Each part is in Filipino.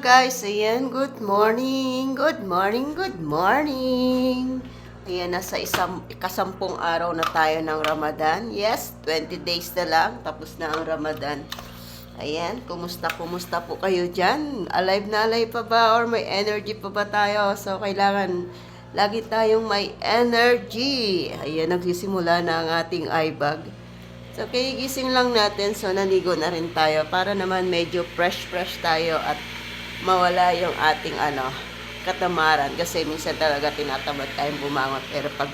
guys, ayan, good morning, good morning, good morning. Ayan, nasa ikasampung araw na tayo ng Ramadan. Yes, 20 days na lang, tapos na ang Ramadan. Ayan, kumusta po kayo dyan? Alive na alive pa ba or may energy pa ba tayo? So, kailangan lagi tayong may energy. Ayan, nagsisimula na ang ating eye bag. So, kagigising lang natin, so naligo na rin tayo para naman medyo fresh tayo at mawala yung ating katamaran. Kasi minsan talaga tinatamad tayong bumangon. Pero pag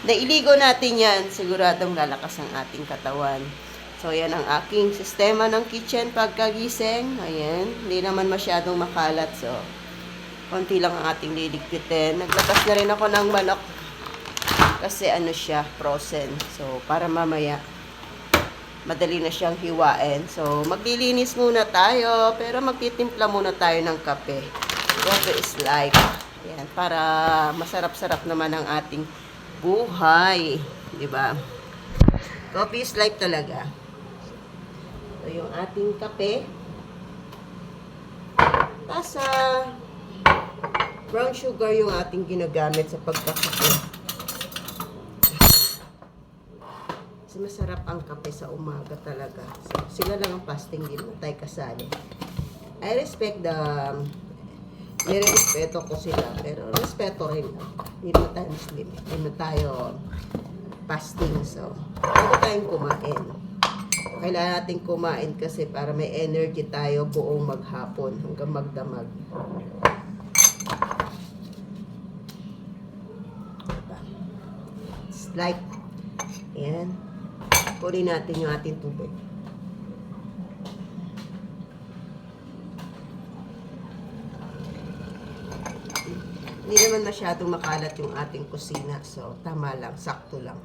nailigo natin yan, siguradong lalakas ang ating katawan. So, yan ang aking sistema ng kitchen pagkagising. Ayan, hindi naman masyadong makalat. So, konti lang ang ating liligpitin. Naglatas na rin ako ng manok. Kasi siya, frozen. So, para mamaya madali na siyang hiwain. So, maglilinis muna tayo, pero magtitimpla muna tayo ng kape. Coffee is life. Ayan, para masarap-sarap naman ang ating buhay. Diba? Coffee is life talaga. So, yung ating kape. Tasa. Brown sugar yung ating ginagamit sa pagkakape. Kasi masarap ang kape sa umaga talaga. So, sila lang ang fasting, din mo tayo kasali. I respect nire-respeto ko sila, pero respeto rin. Hindi na tayo Muslim. Hindi na tayo fasting. So, bago tayong kumain. Kailangan natin kumain kasi para may energy tayo buong maghapon hanggang magdamag. It's like, ayan. Kunin natin yung ating tubig. Hindi naman masyadong makalat yung ating kusina. So, tama lang. Sakto lang.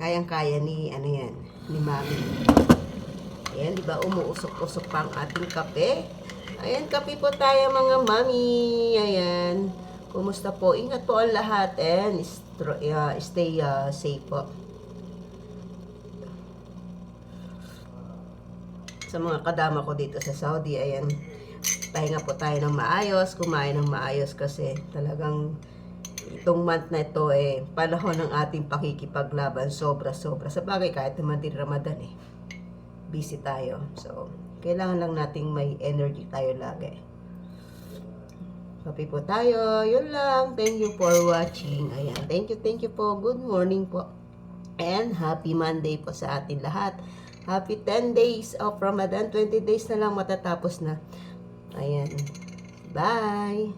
Kayang-kaya ni Mami. Ayan, di ba? Umuusok-usok pa ang ating kape. Ayan, kape po tayo mga Mami. Ayan. Kumusta po? Ingat po ang lahat. And stay safe po. Sa mga kadama ko dito sa Saudi, ayan, pahinga po tayo ng maayos, kumain ng maayos kasi talagang itong month na ito panahon ng ating pakikipaglaban, sobra-sobra. Sa bagay, kahit naman din Ramadan busy tayo. So, kailangan lang nating may energy tayo lagi. Kape po tayo, yun lang. Thank you for watching. Ayan, thank you po. Good morning po. And happy Monday po sa atin lahat. Happy 10 days of Ramadan. 20 days na lang matatapos na. Ayan. Bye!